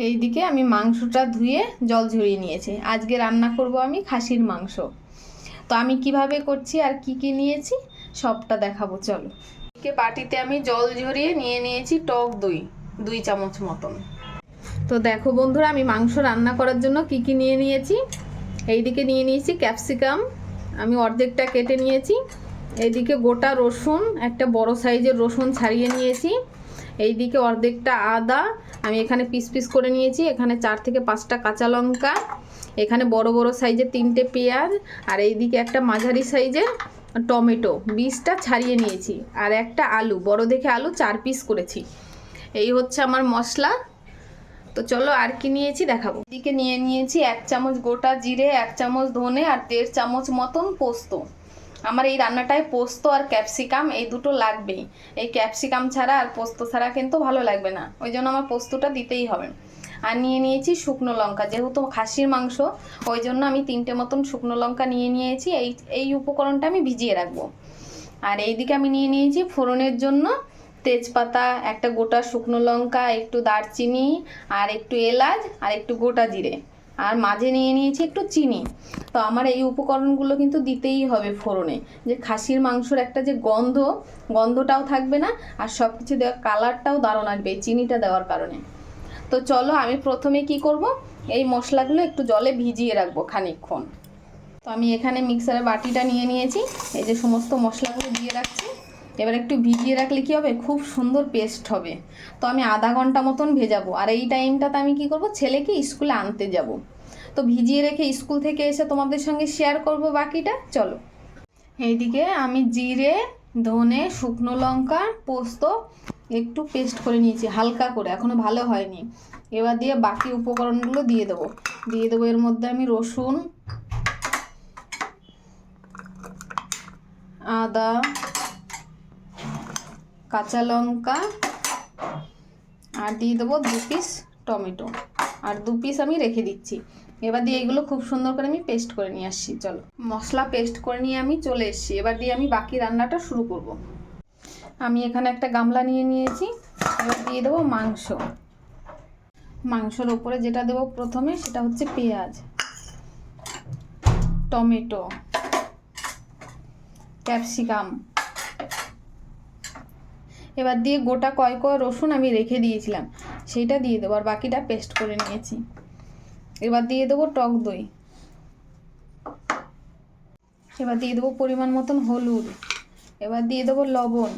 এইদিকে আমি মাংসটা ধুয়ে জল ঝরিয়ে নিয়েছি। আজকে রান্না করব আমি খাসির মাংস। তো আমি কিভাবে করছি আর কি কি নিয়েছি সবটা দেখাবো, চলো। এদিকে বাটিতে আমি জল ঝরিয়ে নিয়ে নিয়েছি টক দই 2 চামচ মতন। তো দেখো বন্ধুরা, আমি মাংস রান্না করার জন্য কি কি নিয়ে নিয়েছি। এইদিকে নিয়ে নিয়েছি ক্যাপসিকাম, আমি অর্ধেকটা কেটে নিয়েছি। এইদিকে গোটা রসুন, একটা বড় সাইজের রসুন ছাড়িয়ে নিয়েছি। এইদিকে অর্ধেকটা আদা আমি এখানে পিস পিস করে নিয়েছি। এখানে 4 থেকে 5টা কাঁচা লঙ্কা, এখানে বড় বড় সাইজের 3টে পেঁয়াজ, আর এইদিকে একটা মাঝারি সাইজের টমেটো 20টা ছাড়িয়ে নিয়েছি, আর একটা আলু বড় দেখে আলু 4 পিস করেছি। এই হচ্ছে আমার মশলা। তো চলো আর কি নিয়েছি দেখাবো। এদিকে নিয়ে নিয়েছি 1 চামচ গোটা জিরে, 1 চামচ ধনে, আর 1.5 চামচ মতন পোস্ত। আমার এই রান্নাটায় পোস্ত আর ক্যাপসিকাম এই দুটো লাগবেই। এই ক্যাপসিকাম ছাড়া আর পোস্ত ছাড়া কিন্তু ভালো লাগবে না, ওই জন্য আমার পোস্তটা দিতেই হবে। আর নিয়ে নিয়েছি শুকনো লঙ্কা, যেহেতু খাসির মাংস ওই জন্য আমি 3টে মতন শুকনো লঙ্কা নিয়ে নিয়েছি। এই উপকরণটা আমি ভিজিয়ে রাখবো। আর এইদিকে আমি নিয়ে নিয়েছি ফোড়নের জন্য তেজপাতা, একটা গোটা শুকনো লঙ্কা, একটু দারচিনি, আর একটু এলাচ, আর একটু গোটা জিরে, আর মাঝে নিয়ে নিয়েছি একটু চিনি। তো আমার এই উপকরণগুলো কিন্তু দিতেই হবে ফোড়নে, যে খাসির মাংসর একটা যে গন্ধটাও থাকবে না, আর সব কিছু দেওয়ার কালারটাও দারুণ আসবে এই চিনিটা দেওয়ার কারণে। তো চলো আমি প্রথমে কি করব, এই মশলাগুলো একটু জলে ভিজিয়ে রাখবো খানিকক্ষণ। তো আমি এখানে মিক্সারের বাটিটা নিয়ে নিয়েছি, এই যে সমস্ত মশলাগুলো দিয়ে রাখছি। এবার একটু ভিজিয়ে রাখলে কি হবে, খুব সুন্দর পেস্ট হবে। তো আমি আধা ঘন্টা মতন ভেজাবো। আর এই টাইমটাতে আমি কি করব, ছেলেকে স্কুলে আনতে যাব। তো ভিজিয়ে রেখে স্কুল থেকে এসে তোমাদের সঙ্গে শেয়ার করব বাকিটা, চলো। এইদিকে আমি জিরে, ধনে, শুকনো লঙ্কা, পোস্ত একটু পেস্ট করে নিয়েছি হালকা করে, এখনো ভালো হয়নি। এবার দিয়ে বাকি উপকরণগুলো দিয়ে দেবো। এর মধ্যে আমি রসুন, আদা, কাঁচা লঙ্কা, আর দিয়ে দেবো 2 পিস টমেটো, আর 2 পিস আমি রেখে দিচ্ছি। এবার দিয়ে এগুলো খুব সুন্দর করে আমি পেস্ট করে নিয়ে আসছি। চলো, মশলা পেস্ট করে নিয়ে আমি চলে এসেছি। এবার দিয়ে আমি বাকি রান্নাটা শুরু করব। আমি এখানে একটা গামলা নিয়ে নিয়েছি। এবার দিয়ে দেবো মাংসর ওপরে যেটা দেবো প্রথমে সেটা হচ্ছে পেঁয়াজ, টমেটো, ক্যাপসিকাম। এবার দিয়ে গোটা কয় রসুন আমি রেখে দিয়েছিলাম সেইটা দিয়ে দেবো, আর বাকিটা পেস্ট করে নিয়েছি। এবার দিয়ে দেবো টক দই। এবার দিয়ে দেবো পরিমাণ মতন হলুদ। এবার দিয়ে দেবো লবণ।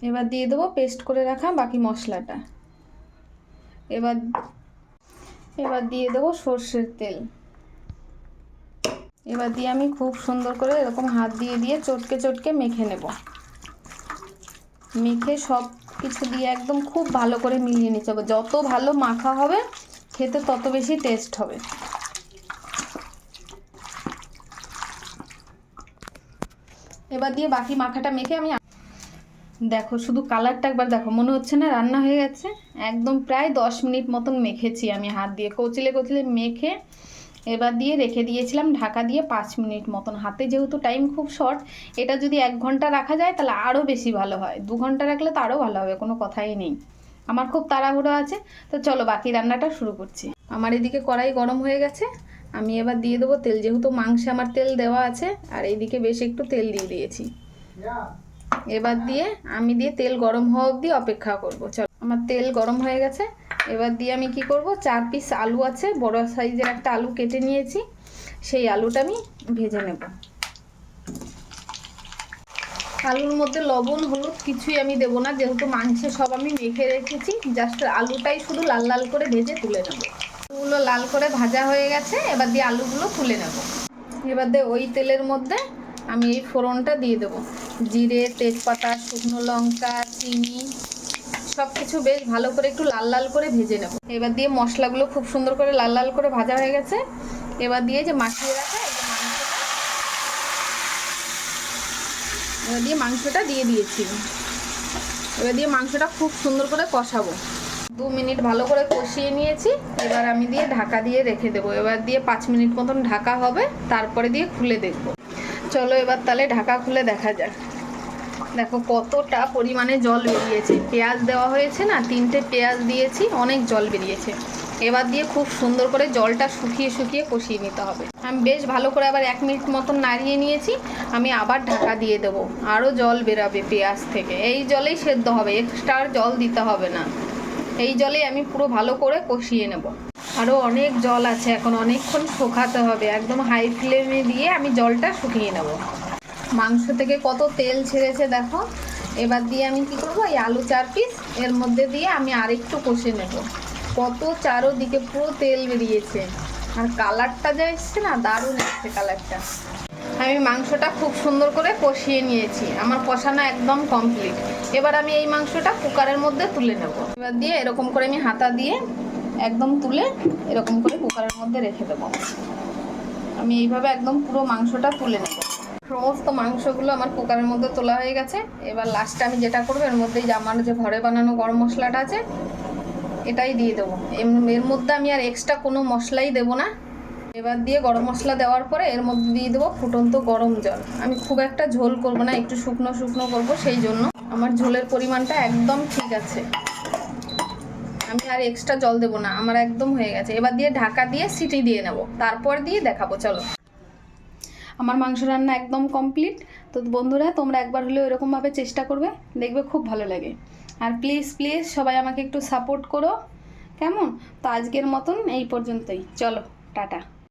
এবার দিয়ে দেবো পেস্ট করে রাখা বাকি মশলাটা। এবার দিয়ে দেবো সর্ষের তেল। এবার দিয়ে আমি খুব সুন্দর করে এরকম হাত দিয়ে চটকে মেখে নেব। মেখে সব কিছু দিয়ে একদম খুব ভালো করে মিলিয়ে নিতে হবে। যত ভালো মাখা হবে খেতে তত বেশি টেস্ট হবে। এবার দিয়ে বাকি মাখাটা মেখে আমি দেখো, শুধু কালারটা একবার দেখো, মনে হচ্ছে না রান্না হয়ে গেছে। একদম প্রায় 10 মিনিট মতন মেখেছি আমি হাত দিয়ে, কচলে মেখে এবার দিয়ে রেখে দিয়েছিলাম ঢাকা দিয়ে 5 মিনিট মতন। হাতে যেহেতু টাইম খুব শর্ট, এটা যদি 1 ঘন্টা রাখা যায় তাহলে আরও বেশি ভালো হয়। 2 ঘন্টা রাখলে তো আরও ভালো হবে, কোনো কথাই নেই। আমার খুব তাড়াহুড়ো আছে। তো চলো বাকি রান্নাটা শুরু করছি। আমার এদিকে কড়াই গরম হয়ে গেছে। আমি এবার দিয়ে দেবো তেল, যেহেতু মাংসে আমার তেল দেওয়া আছে, আর এইদিকে বেশ একটু তেল দিয়ে দিয়েছি। এবার দিয়ে তেল গরম হওয়া অবধি অপেক্ষা করব। চলো, আমার তেল গরম হয়ে গেছে। এবার দিয়ে আমি কি করব, 4 পিস আলু আছে, বড় সাইজের একটা আলু কেটে নিয়েছি, সেই আলুটা আমি ভেজে নেব। আলুর মধ্যে লবণ হলুদ কিছুই আমি দেব না, যেহেতু মাংসে সব আমি মেখে রেখেছি। জাস্ট আলুটাই শুধু লাল লাল করে ভেজে তুলে নেব। আলুগুলো লাল করে ভাজা হয়ে গেছে, এবার দিয়ে আলুগুলো তুলে নেব। এবার দিয়ে ওই তেলের মধ্যে আমি এই ফোড়নটা দিয়ে দেবো। জিরে, তেজপাতা, শুকনো লঙ্কা, চিনি সব কিছু বেশ ভালো করে একটু লাল লাল করে ভেজে নেব। এবার দিয়ে মশলাগুলো খুব সুন্দর করে লাল লাল করে ভাজা হয়ে গেছে। এবার দিয়ে যে মাখিয়ে রাখা এবার দিয়ে মাংসটা দিয়ে দিয়েছি। এবার দিয়ে মাংসটা খুব সুন্দর করে কষাবো। 2 মিনিট ভালো করে কষিয়ে নিয়েছি। এবার আমি দিয়ে ঢাকা দিয়ে রেখে দেবো। এবার দিয়ে 5 মিনিট মতন ঢাকা হবে, তারপরে দিয়ে খুলে দেখবো। চলো এবার তাহলে ঢাকা খুলে দেখা যাক। দেখো কতটা পরিমাণে জল বেরিয়েছে, পেঁয়াজ দেওয়া হয়েছে না, 3টে পেঁয়াজ দিয়েছি, অনেক জল বেরিয়েছে। এবার দিয়ে খুব সুন্দর করে জলটা শুকিয়ে শুকিয়ে কষিয়ে নিতে হবে। আমি বেশ ভালো করে আবার 1 মিনিট মতন নাড়িয়ে নিয়েছি। আমি আবার ঢাকা দিয়ে দেবো, আরও জল বেরাবে পেঁয়াজ থেকে। এই জলেই সেদ্ধ হবে, এক্সট্রা আর জল দিতে হবে না। এই জলেই আমি পুরো ভালো করে কষিয়ে নেব। আরও অনেক জল আছে, এখন অনেকক্ষণ শুকাতে হবে। একদম হাই ফ্লেমে দিয়ে আমি জলটা শুকিয়ে নেব। মাংস থেকে কত তেল ছেড়েছে দেখো। এবার দিয়ে আমি কি করব, এই আলু 4 পিস এর মধ্যে দিয়ে আমি আরেকটু কষে নেব। কত চারোদিকে পুরো তেল বেরিয়েছে, আর কালারটা যা এসছে না, দারুণ এসছে কালারটা। আমি মাংসটা খুব সুন্দর করে কষিয়ে নিয়েছি, আমার কষানো একদম কমপ্লিট। এবার আমি এই মাংসটা কুকারের মধ্যে তুলে নেব। এবার দিয়ে এরকম করে আমি হাতা দিয়ে একদম তুলে এরকম করে কুকারের মধ্যে রেখে দেবো। আমি এইভাবে একদম পুরো মাংসটা তুলে নেব। সমস্ত মাংসগুলো আমার কুকারের মধ্যে তোলা হয়ে গেছে। এবার লাস্টে আমি যেটা করবো, এর মধ্যেই যে আমার যে ঘরে বানানো গরম মশলাটা আছে এটাই দিয়ে দেবো। এর মধ্যে আমি আর এক্সট্রা কোনো মশলাই দেবো না। এবার দিয়ে গরম মশলা দেওয়ার পরে এর মধ্যে দিয়ে দেবো ফুটন্ত গরম জল। আমি খুব একটা ঝোল করবো না, একটু শুকনো শুকনো করবো, সেই জন্য আমার ঝোলের পরিমাণটা একদম ঠিক আছে। আমি আর এক্সট্রা জল দেবো না, আমার একদম হয়ে গেছে। এবার দিয়ে ঢাকা দিয়ে সিটি দিয়ে নেব, তারপর দিয়ে দেখাবো। চলো, আমার মাংস রান্না একদম কমপ্লিট। তো বন্ধুরা, তোমরা একবার হলেও এরকমভাবে চেষ্টা করবে, দেখবে খুব ভালো লাগে। আর প্লিজ প্লিজ সবাই আমাকে একটু সাপোর্ট করো, কেমন? তো আজকের মতন এই পর্যন্তই, চলো টাটা।